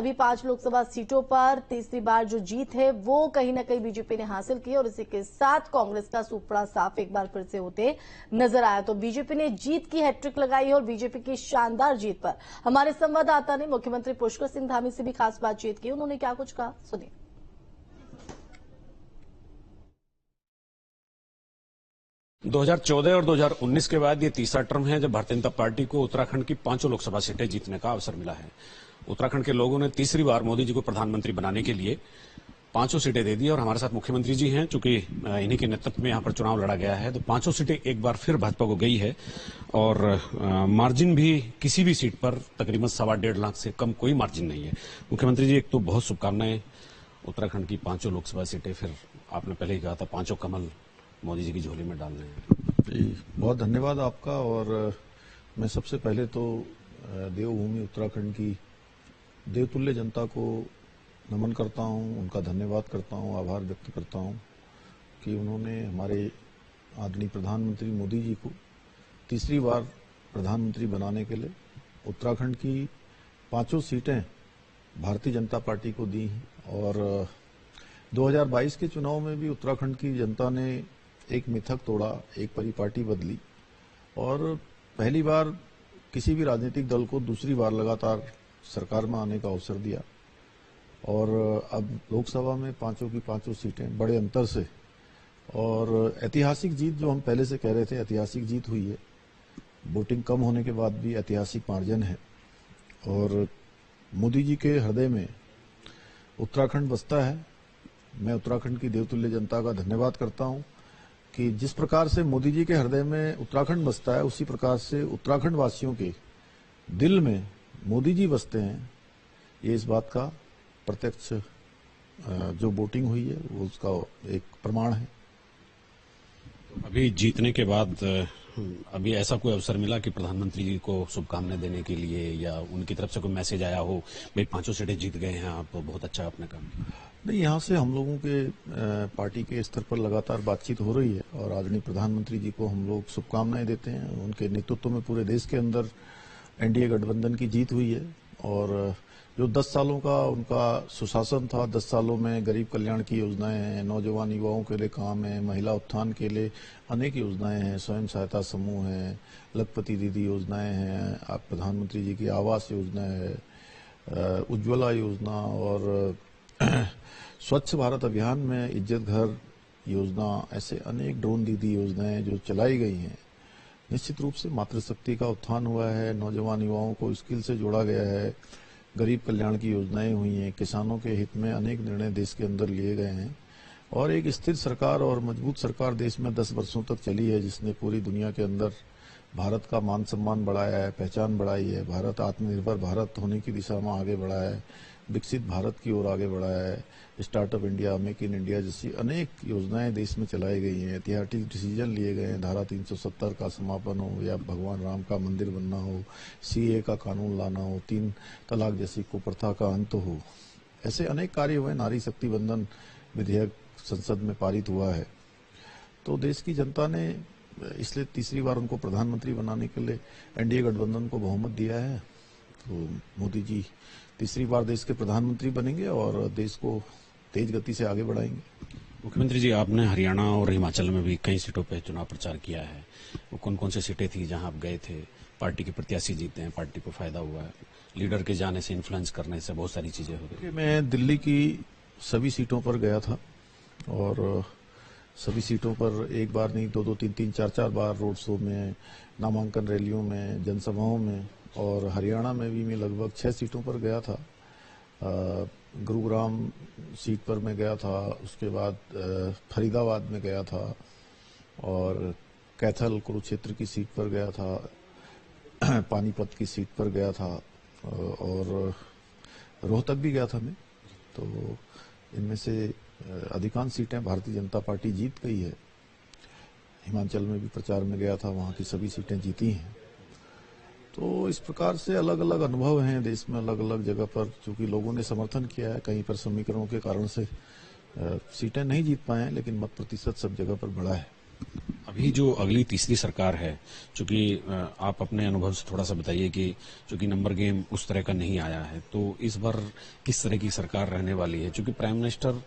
सभी 5 लोकसभा सीटों पर तीसरी बार जो जीत है वो कहीं न कहीं बीजेपी ने हासिल की और इसी के साथ कांग्रेस का सूपड़ा साफ एक बार फिर से होते नजर आया। तो बीजेपी ने जीत की हैट्रिक लगाई है और बीजेपी की शानदार जीत पर हमारे संवाददाता ने मुख्यमंत्री पुष्कर सिंह धामी से भी खास बातचीत की। उन्होंने क्या कुछ कहा, सुनिए। 2014 और 2019 के बाद ये तीसरा टर्म है जब भारतीय जनता पार्टी को उत्तराखंड की 5 लोकसभा सीटें जीतने का अवसर मिला है। उत्तराखंड के लोगों ने तीसरी बार मोदी जी को प्रधानमंत्री बनाने के लिए 5 सीटें दे दी और हमारे साथ मुख्यमंत्री जी हैं, चूंकि इन्हीं के नेतृत्व में यहां पर चुनाव लड़ा गया है, तो 5 सीटें एक बार फिर भाजपा को गई है और मार्जिन भी किसी भी सीट पर तकरीबन 1.25 लाख से कम कोई मार्जिन नहीं है। मुख्यमंत्री जी, एक तो बहुत शुभकामनाएं, उत्तराखंड की 5 लोकसभा सीटें फिर आपने पहले ही कहा था 5 कमल मोदी जी की झोली में डालने हैं। बहुत धन्यवाद आपका। और मैं सबसे पहले तो देवभूमि उत्तराखंड की देवतुल्य जनता को नमन करता हूं, उनका धन्यवाद करता हूं, आभार व्यक्त करता हूं कि उन्होंने हमारे आदरणीय प्रधानमंत्री मोदी जी को तीसरी बार प्रधानमंत्री बनाने के लिए उत्तराखंड की 5 सीटें भारतीय जनता पार्टी को दी हैं। और 2022 के चुनाव में भी उत्तराखंड की जनता ने एक मिथक तोड़ा, एक परिपाटी बदली और पहली बार किसी भी राजनीतिक दल को दूसरी बार लगातार सरकार में आने का अवसर दिया और अब लोकसभा में 5 की 5 सीटें बड़े अंतर से, और ऐतिहासिक जीत जो हम पहले से कह रहे थे, ऐतिहासिक जीत हुई है। वोटिंग कम होने के बाद भी ऐतिहासिक मार्जिन है और मोदी जी के हृदय में उत्तराखंड बसता है। मैं उत्तराखंड की देवतुल्य जनता का धन्यवाद करता हूं कि जिस प्रकार से मोदी जी के हृदय में उत्तराखंड बसता है, उसी प्रकार से उत्तराखंड वासियों के दिल में मोदी जी बसते हैं। ये इस बात का प्रत्यक्ष जो वोटिंग हुई है वो उसका एक प्रमाण है। अभी जीतने के बाद अभी ऐसा कोई अवसर मिला कि प्रधानमंत्री जी को शुभकामनाएं देने के लिए या उनकी तरफ से कोई मैसेज आया हो, भाई 5 सीटें जीत गए हैं आप, बहुत अच्छा आपने काम किया? नहीं, यहाँ से हम लोगों के पार्टी के स्तर पर लगातार बातचीत हो रही है और आदरणीय प्रधानमंत्री जी को हम लोग शुभकामनाएं देते हैं। उनके नेतृत्व में पूरे देश के अंदर एनडीए गठबंधन की जीत हुई है और जो 10 सालों का उनका सुशासन था, 10 सालों में गरीब कल्याण की योजनाएं हैं, नौजवान युवाओं के लिए काम है, महिला उत्थान के लिए अनेक योजनाएं हैं, स्वयं सहायता समूह हैं, लखपति दीदी योजनाएं हैं, आप प्रधानमंत्री जी की आवास योजना है, उज्ज्वला योजना और स्वच्छ भारत अभियान में इज्जत घर योजना, ऐसे अनेक ड्रोन दीदी योजनाएं जो चलाई गई हैं। निश्चित रूप से मातृशक्ति का उत्थान हुआ है, नौजवान युवाओं को स्किल से जोड़ा गया है, गरीब कल्याण की योजनाएं हुई हैं, किसानों के हित में अनेक निर्णय देश के अंदर लिए गए हैं और एक स्थिर सरकार और मजबूत सरकार देश में 10 वर्षों तक चली है, जिसने पूरी दुनिया के अंदर भारत का मान सम्मान बढ़ाया है, पहचान बढ़ाई है, भारत आत्मनिर्भर भारत होने की दिशा में आगे बढ़ा है, विकसित भारत की ओर आगे बढ़ा है, startup India, make in India जैसी अनेक योजनाएं देश में चलाई गई हैं, ऐतिहासिक डिसीजन लिए गए हैं, धारा 370 का समापन हो या भगवान राम का मंदिर बनना हो, सीए का कानून लाना हो, 3 तलाक जैसी कुप्रथा का अंत हो, ऐसे अनेक कार्य हुए। नारी शक्ति बंधन विधेयक संसद में पारित हुआ है। तो देश की जनता ने इसलिए तीसरी बार उनको प्रधानमंत्री बनाने के लिए एनडीए गठबंधन को बहुमत दिया है। तो मोदी जी तीसरी बार देश के प्रधानमंत्री बनेंगे और देश को तेज गति से आगे बढ़ाएंगे। मुख्यमंत्री जी, आपने हरियाणा और हिमाचल में भी कई सीटों पर चुनाव प्रचार किया है, वो कौन कौन सी सीटें थी जहां आप गए थे? पार्टी के प्रत्याशी जीते हैं, पार्टी को फायदा हुआ है, लीडर के जाने से, इन्फ्लुएंस करने से बहुत सारी चीजें हो गई। मैं दिल्ली की सभी सीटों पर गया था और सभी सीटों पर एक बार नहीं, 2-2, 3-3, 4-4 बार रोड शो में, नामांकन रैलियों में, जनसभाओं में, और हरियाणा में भी मैं लगभग 6 सीटों पर गया था। गुरुग्राम सीट पर मैं गया था, उसके बाद फरीदाबाद में गया था और कैथल कुरुक्षेत्र की सीट पर गया था, पानीपत की सीट पर गया था और रोहतक भी गया था मैं। तो इनमें से अधिकांश सीटें भारतीय जनता पार्टी जीत गई है। हिमाचल में भी प्रचार में गया था, वहां की सभी सीटें जीती हैं। तो इस प्रकार से अलग अलग अनुभव हैं देश में, अलग अलग जगह पर, चूंकि लोगों ने समर्थन किया है, कहीं पर समीकरणों के कारण से सीटें नहीं जीत पाए हैं, लेकिन मत प्रतिशत सब जगह पर बढ़ा है। अभी जो अगली तीसरी सरकार है, चूंकि आप अपने अनुभव से थोड़ा सा बताइए कि चूंकि नंबर गेम उस तरह का नहीं आया है, तो इस बार किस तरह की सरकार रहने वाली है? चूंकि प्राइम मिनिस्टर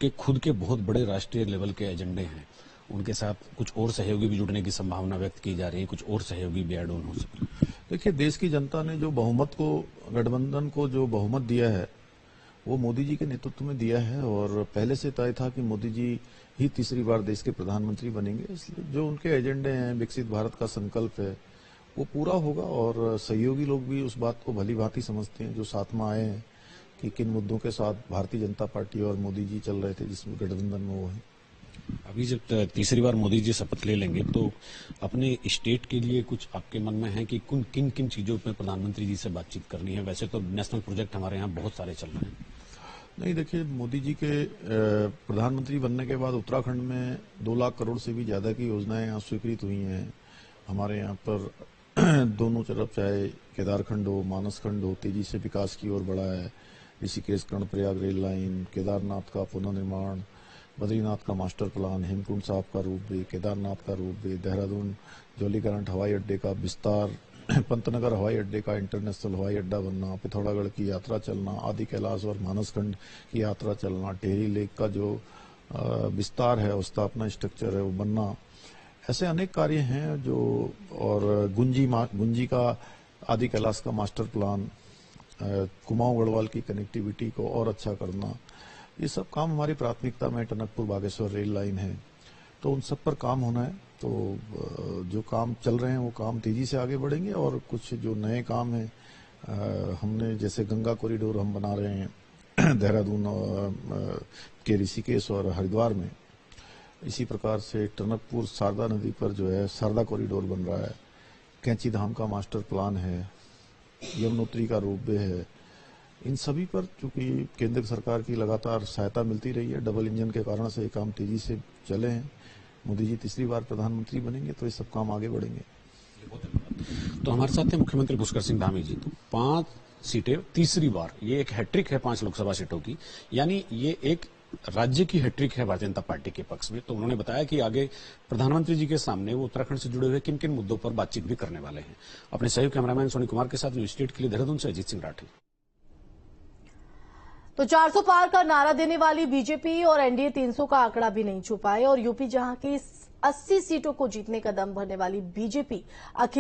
के खुद के बहुत बड़े राष्ट्रीय लेवल के एजेंडे हैं, उनके साथ कुछ और सहयोगी भी जुड़ने की संभावना व्यक्त की जा रही है, कुछ और सहयोगी भी ऐड ऑन हो सकते हैं। देखिए, देश की जनता ने जो बहुमत को, गठबंधन को जो बहुमत दिया है वो मोदी जी के नेतृत्व में दिया है, और पहले से तय था कि मोदी जी ही तीसरी बार देश के प्रधानमंत्री बनेंगे। इसलिए जो उनके एजेंडे हैं, विकसित भारत का संकल्प है, वो पूरा होगा। और सहयोगी लोग भी उस बात को भली भांति समझते हैं जो साथ में आए हैं कि किन मुद्दों के साथ भारतीय जनता पार्टी और मोदी जी चल रहे थे, जिसमें गठबंधन में वो है। अभी जब तीसरी बार मोदी जी शपथ ले लेंगे तो अपने स्टेट के लिए कुछ आपके मन में है कि किन किन चीजों पर प्रधानमंत्री जी से बातचीत करनी है? वैसे तो नेशनल प्रोजेक्ट हमारे यहाँ बहुत सारे चल रहे हैं। नहीं, देखिए, मोदी जी के प्रधानमंत्री बनने के बाद उत्तराखंड में 2 लाख करोड़ से भी ज्यादा की योजनाएं यहाँ स्वीकृत हुई हैं। हमारे यहाँ पर दोनों तरफ, चाहे केदारखंड हो, मानसखंड हो, तेजी से विकास की ओर बढ़ा है। ऋषिकेश कर्णप्रयाग रेल लाइन, केदारनाथ का पुनर्निर्माण, बद्रीनाथ का मास्टर प्लान, हेमकुंड साहब का रूपवे, केदारनाथ का रूपवे, देहरादून जौलीग्रांट हवाई अड्डे का विस्तार, पंतनगर हवाई अड्डे का इंटरनेशनल हवाई अड्डा बनना, पिथौरागढ़ की यात्रा चलना, आदि कैलाश और मानसखंड की यात्रा चलना, टेहरी लेक का जो विस्तार है, उसका अपना स्ट्रक्चर है, वो बनना, ऐसे अनेक कार्य हैं जो। और गुंजी का आदि कैलाश का मास्टर प्लान, कुमाऊं गढ़वाल की कनेक्टिविटी को और अच्छा करना, ये सब काम हमारी प्राथमिकता में। टनकपुर बागेश्वर रेल लाइन है, तो उन सब पर काम होना है। तो जो काम चल रहे हैं वो काम तेजी से आगे बढ़ेंगे, और कुछ जो नए काम हैं, हमने जैसे गंगा कॉरिडोर हम बना रहे हैं देहरादून के ऋषिकेश और हरिद्वार में, इसी प्रकार से टनकपुर शारदा नदी पर जो है शारदा कॉरिडोर बन रहा है, कैंची धाम का मास्टर प्लान है, यमुनोत्री का रोपवे है। इन सभी पर चूंकि केंद्र सरकार की लगातार सहायता मिलती रही है, डबल इंजन के कारण से ये काम तेजी से चले हैं। मोदी जी तीसरी बार प्रधानमंत्री बनेंगे तो ये सब काम आगे बढ़ेंगे। तो हमारे साथ हैं मुख्यमंत्री पुष्कर सिंह धामी जी। तो 5 सीटें तीसरी बार, ये एक हैट्रिक है 5 लोकसभा सीटों की, यानी ये एक राज्य की हैट्रिक है भारतीय जनता पार्टी के पक्ष में। तो उन्होंने बताया कि आगे प्रधानमंत्री जी के सामने वो उत्तराखंड से जुड़े हुए किन किन मुद्दों पर बातचीत भी करने वाले हैं। अपने सहयोगी कैमरामैन सोनी कुमार के साथ न्यूज स्टेट के लिए देहरादून से अजीत सिंह राठी। तो 400 पार का नारा देने वाली बीजेपी और एनडीए 300 का आंकड़ा भी नहीं छू पाए, और यूपी जहां की 80 सीटों को जीतने का दम भरने वाली बीजेपी अखिल